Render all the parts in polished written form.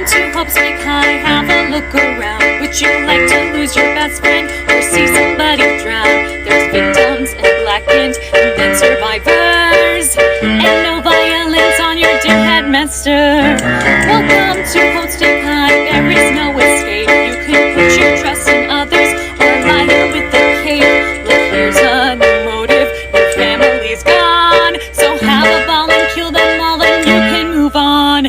Welcome to Hope's Big High. Have a look around. Would you like to lose your best friend or see somebody drown? There's victims and blackened and then survivors, and no violence on your dear headmaster. Welcome to Hope's Big High. There is no escape. You can put your trust in others or lie here with the cape. Look, here's a new motive. Your family's gone, so have a ball and kill them all, and you can move on.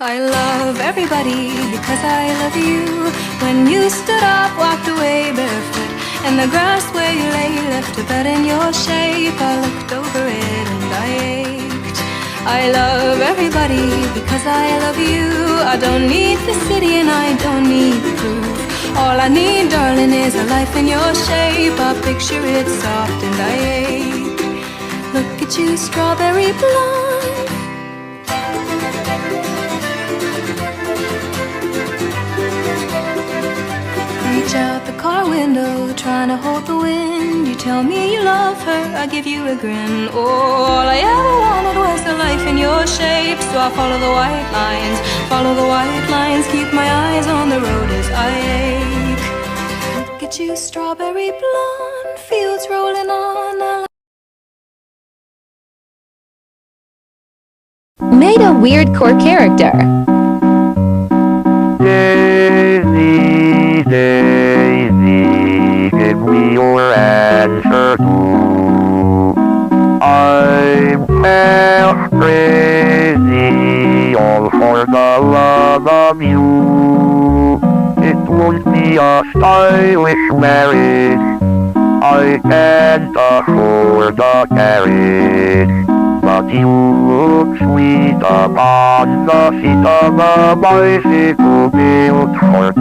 I love everybody because I love you. When you stood up, walked away barefoot, and the grass where you lay left a bed in your shape. I looked over it and I ached. I love everybody because I love you. I don't need the city and I don't need the proof. All I need, darling, is a life in your shape. I picture it soft and I ache. Look at you, strawberry blonde. Reach out the car window, trying to hold the wind. You tell me you love her, I give you a grin. Oh, all I ever wanted was a life in your shape. So I follow the white lines, keep my eyes on the road as I ache. Look at you, strawberry blonde, fields rolling on. Made a Weirdcore character. Daisy, Daisy, give me your answer too. I'm half crazy, all for the love of you. It won't be a stylish marriage, I can't afford a carriage. But you look sweet upon the seat of a bicycle built for two.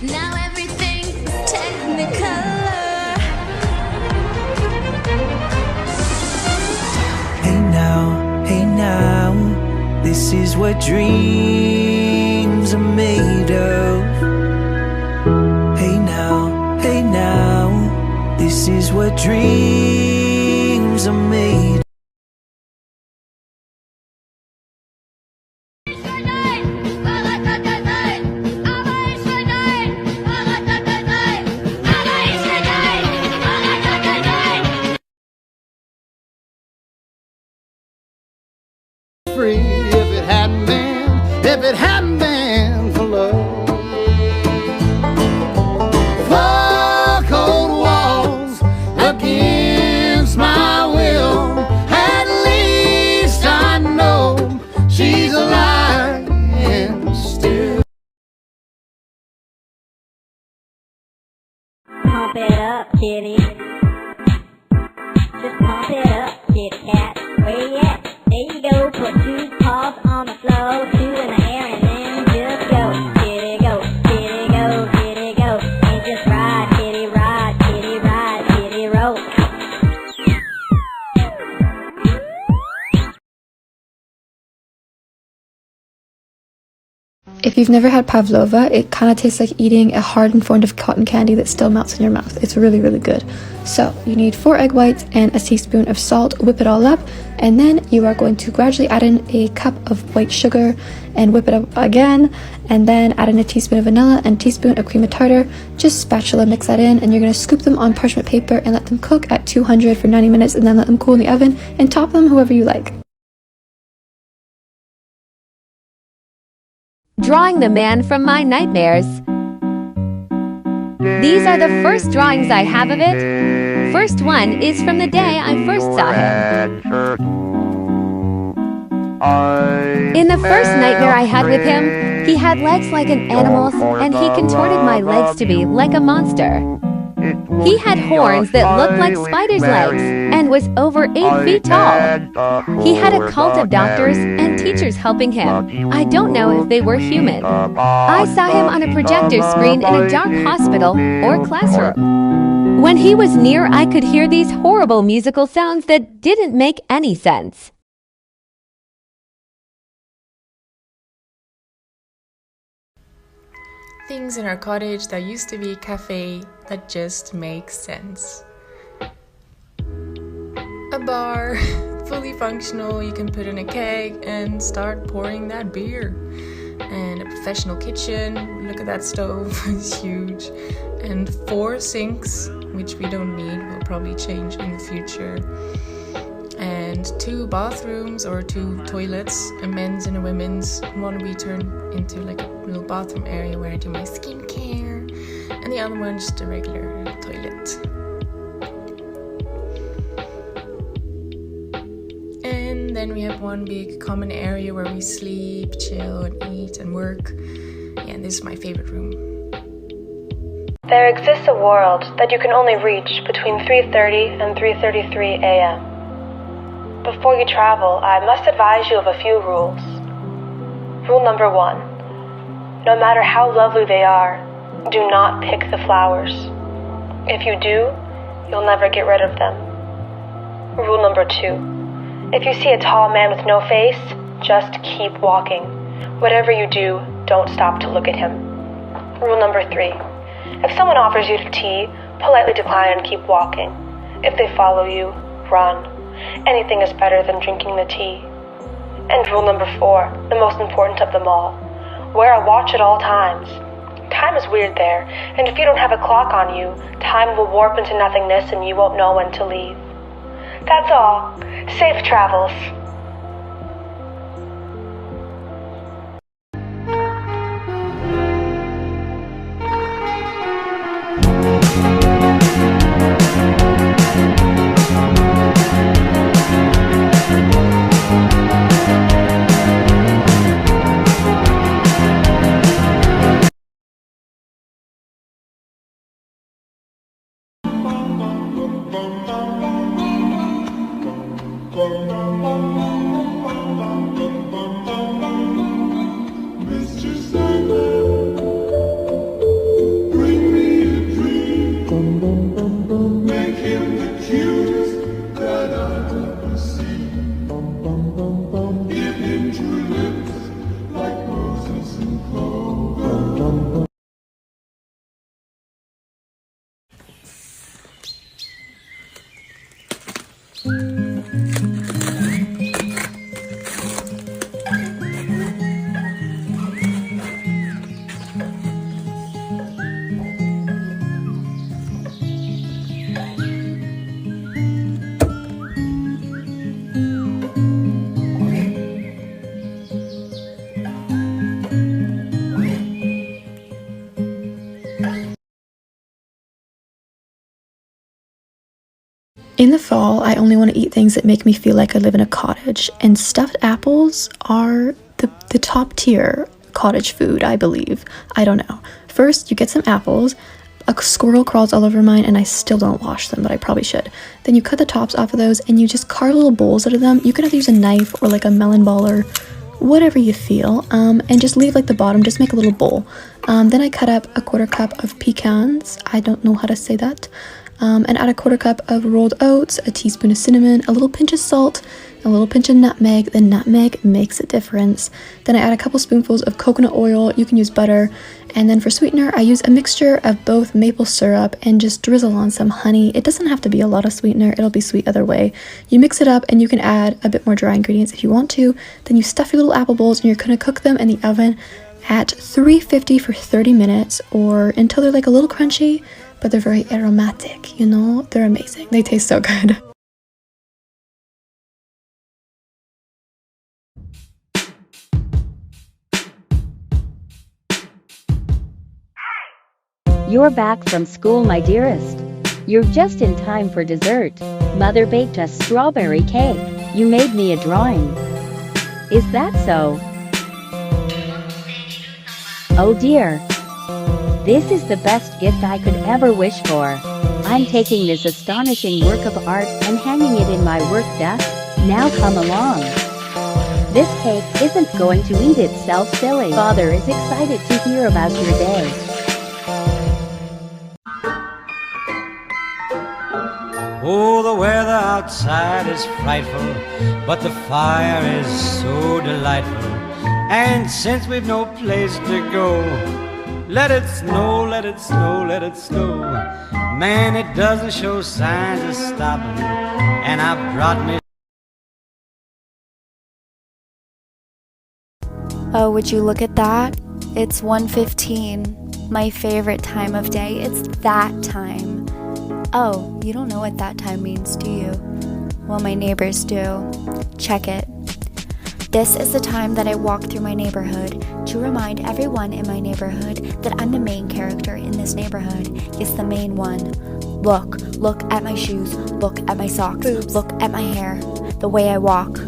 Now everything's technicolor. Hey now, this is what dreams are made of. Hey now, this is what dreams are made of. Free if it hadn't been for love. Four cold walls against my will. At least I know she's alive and still. Pump it up, kitty. Just pump it up, kitty cat. Where you at? There you go. Put two paws on the floor, two in the air, and then just go. Kitty go, kitty go, kitty go. And just ride, kitty ride, kitty ride, kitty roll. If you've never had pavlova, it kind of tastes like eating a hardened form of cotton candy that still melts in your mouth. It's really, really good. So you need 4 egg whites and a teaspoon of salt. Whip it all up, and then you are going to gradually add in a cup of white sugar and whip it up again, and then add in a teaspoon of vanilla and a teaspoon of cream of tartar. Just spatula mix that in, and you're going to scoop them on parchment paper and let them cook at 200 for 90 minutes, and then let them cool in the oven, and top them however you like. Drawing the man from my nightmares. These are the first drawings I have of it. First one is from the day I first saw him. In the first nightmare I had with him, he had legs like an animal's, and he contorted my legs to be like a monster. He had horns that looked like spider's legs, and was over 8 feet tall. He had a cult of doctors and teachers helping him. I don't know if they were human. I saw him on a projector screen in a dark hospital or classroom. When he was near, I could hear these horrible musical sounds that didn't make any sense. Things in our cottage that used to be a cafe that just makes sense. A bar, fully functional, you can put in a keg and start pouring that beer. And a professional kitchen, look at that stove, it's huge. And 4 sinks, which we don't need, we'll probably change in the future. And 2 bathrooms or 2 toilets, a men's and a women's. One we turn into like a little bathroom area where I do my skincare, and the other one just a regular toilet. And then we have one big common area where we sleep, chill, and eat and work. Yeah, and this is my favorite room. There exists a world that you can only reach between 3:30 and 3:33 a.m. Before you travel, I must advise you of a few rules. Rule number 1. No matter how lovely they are, do not pick the flowers. If you do, you'll never get rid of them. Rule number 2. If you see a tall man with no face, just keep walking. Whatever you do, don't stop to look at him. Rule number 3. If someone offers you tea, politely decline and keep walking. If they follow you, run. Anything is better than drinking the tea. And rule number 4, the most important of them all. Wear a watch at all times. Time is weird there, and if you don't have a clock on you, time will warp into nothingness and you won't know when to leave. That's all. Safe travels. In the fall, I only want to eat things that make me feel like I live in a cottage, and stuffed apples are the top tier cottage food, I believe. I don't know. First, you get some apples. A squirrel crawls all over mine and I still don't wash them, but I probably should. Then you cut the tops off of those and you just carve little bowls out of them. You can either use a knife or like a melon ball or whatever you feel, and just leave like the bottom, just make a little bowl. Then I cut up a 1/4 cup of pecans. I don't know how to say that. And add a 1/4 cup of rolled oats, a teaspoon of cinnamon, a little pinch of salt, a little pinch of nutmeg. The nutmeg makes a difference. Then I add a couple spoonfuls of coconut oil. You can use butter. And then for sweetener, I use a mixture of both maple syrup and just drizzle on some honey. It doesn't have to be a lot of sweetener. It'll be sweet either way. You mix it up and you can add a bit more dry ingredients if you want to. Then you stuff your little apple bowls and you're going to cook them in the oven at 350 for 30 minutes or until they're like a little crunchy, but they're very aromatic, you know? They're amazing. They taste so good. You're back from school, my dearest. You're just in time for dessert. Mother baked us strawberry cake. You made me a drawing. Is that so? Oh dear. This is the best gift I could ever wish for. I'm taking this astonishing work of art and hanging it in my work desk. Now come along. This cake isn't going to eat itself, silly. Father is excited to hear about your day. Oh, the weather outside is frightful, but the fire is so delightful. And since we've no place to go, let it snow, let it snow, let it snow. Man, it doesn't show signs of stopping, and I brought me. Oh, would you look at that? It's 1:15, my favorite time of day. It's that time. Oh, you don't know what that time means, do you? Well, my neighbors do. Check it. This is the time that I walk through my neighborhood to remind everyone in my neighborhood that I'm the main character in this neighborhood. It's the main one. Look at my shoes, look at my socks, look at my hair, the way I walk.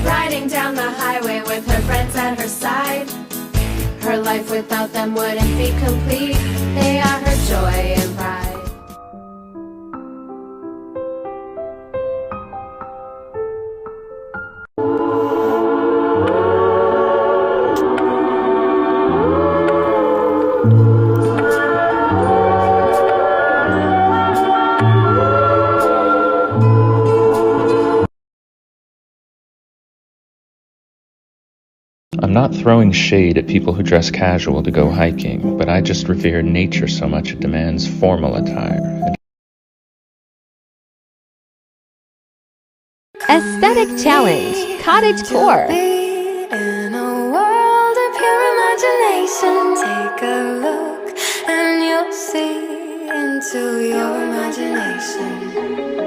Riding down the highway with her friends at her side. Her life without them wouldn't be complete. They are her joy and pride. I'm not throwing shade at people who dress casual to go hiking, but I just revere nature so much it demands formal attire. Aesthetic challenge, Cottagecore. In a world of pure imagination, take a look and you'll see into your imagination.